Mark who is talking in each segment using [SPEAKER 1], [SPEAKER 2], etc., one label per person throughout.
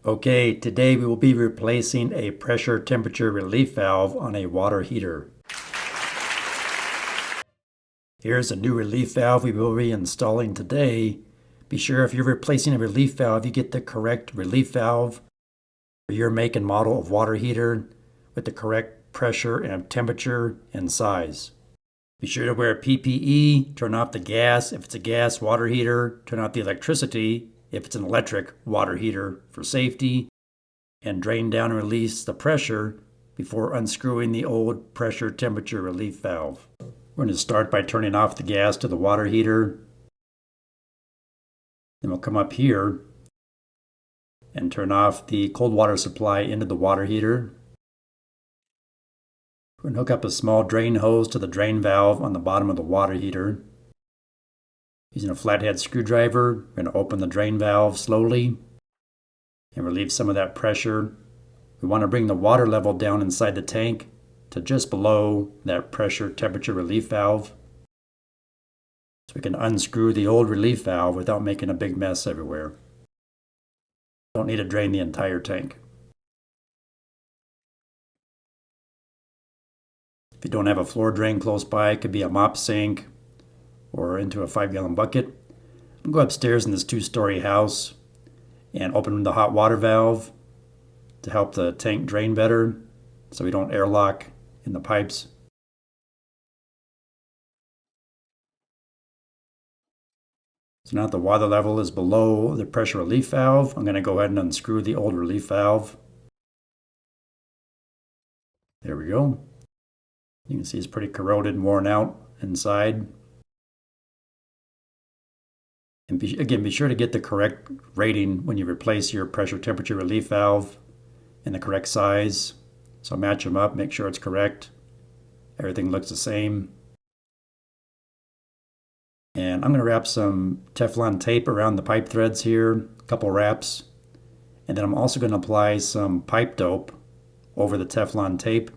[SPEAKER 1] Okay, today we will be replacing a pressure temperature relief valve on a water heater. Here's a new relief valve we will be installing today. Be sure if you're replacing a relief valve, you get the correct relief valve for your make and model of water heater with the correct pressure and temperature and size. Be sure to wear PPE, turn off the gas if it's a gas water heater, turn off the electricity if it's an electric water heater for safety, and drain down and release the pressure before unscrewing the old pressure temperature relief valve. We're going to start by turning off the gas to the water heater. Then we'll come up here and turn off the cold water supply into the water heater. We're going to hook up a small drain hose to the drain valve on the bottom of the water heater. Using a flathead screwdriver, we're going to open the drain valve slowly and relieve some of that pressure. We want to bring the water level down inside the tank to just below that pressure temperature relief valve, so we can unscrew the old relief valve without making a big mess everywhere. Don't need to drain the entire tank. If you don't have a floor drain close by, it could be a mop sink or into a 5-gallon bucket. I'm going to go upstairs in this 2-story house and open the hot water valve to help the tank drain better so we don't airlock in the pipes. So now that the water level is below the pressure relief valve, I'm going to go ahead and unscrew the old relief valve. There we go. You can see it's pretty corroded and worn out inside. And be sure to get the correct rating when you replace your pressure temperature relief valve in the correct size. So match them up, make sure it's correct. Everything looks the same. And I'm going to wrap some Teflon tape around the pipe threads here, a couple wraps. And then I'm also going to apply some pipe dope over the Teflon tape.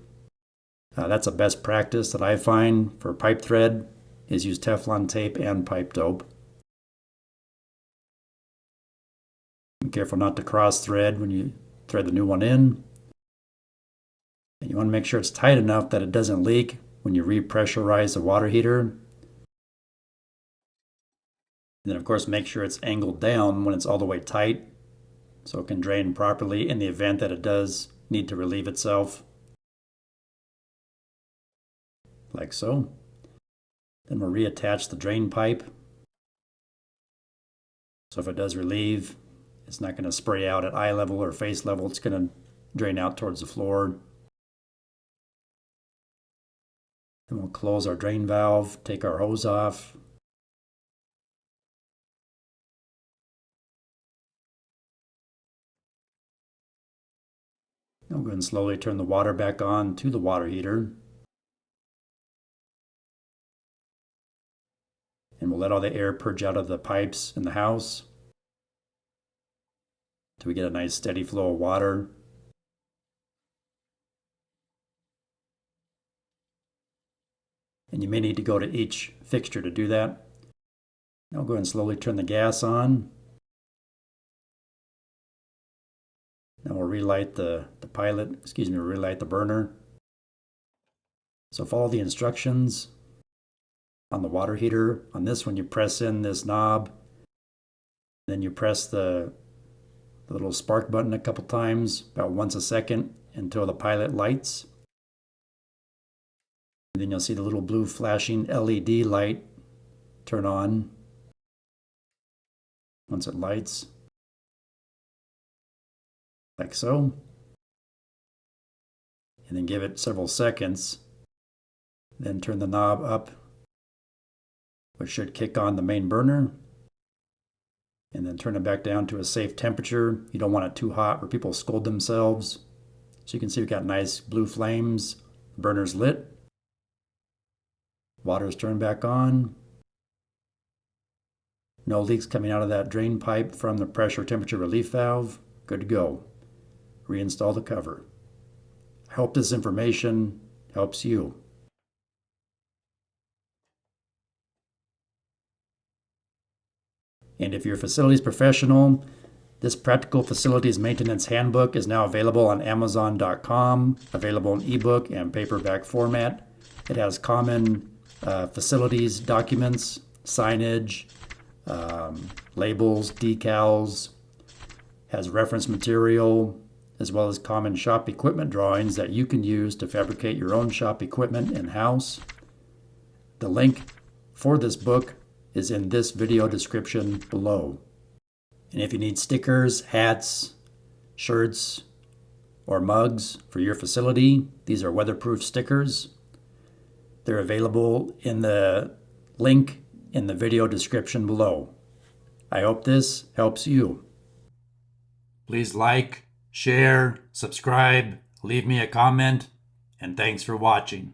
[SPEAKER 1] That's a best practice that I find for pipe thread, is use Teflon tape and pipe dope. Be careful not to cross thread when you thread the new one in. And you want to make sure it's tight enough that it doesn't leak when you repressurize the water heater. And then of course make sure it's angled down when it's all the way tight so it can drain properly in the event that it does need to relieve itself. Like so. Then we'll reattach the drain pipe. So if it does relieve, it's not going to spray out at eye level or face level. It's going to drain out towards the floor. Then we'll close our drain valve, take our hose off. Now we'll go ahead and slowly turn the water back on to the water heater. And we'll let all the air purge out of the pipes in the house till we get a nice steady flow of water. And you may need to go to each fixture to do that. Now we'll go ahead and slowly turn the gas on. Now we'll relight relight the burner. So follow the instructions on the water heater. On this one, you press in this knob, then you press the little spark button a couple times, about once a second, until the pilot lights. And then you'll see the little blue flashing LED light turn on once it lights, like so. And then give it several seconds. Then turn the knob up, which should kick on the main burner. And then turn it back down to a safe temperature. You don't want it too hot where people scold themselves. So you can see we've got nice blue flames. The burner's lit. Water's turned back on. No leaks coming out of that drain pipe from the pressure temperature relief valve. Good to go. Reinstall the cover. I hope this information helps you. And if your facility's professional, This Practical Facilities Maintenance Handbook is now available on Amazon.com, available in ebook and paperback format. It has common facilities documents, signage, labels, decals, has reference material, as well as common shop equipment drawings that you can use to fabricate your own shop equipment in-house. The link for this book is in this video description below. And if you need stickers, hats, shirts, or mugs for your facility, these are weatherproof stickers. They're available in the link in the video description below. I hope this helps you. Please like, share, subscribe, leave me a comment, and thanks for watching.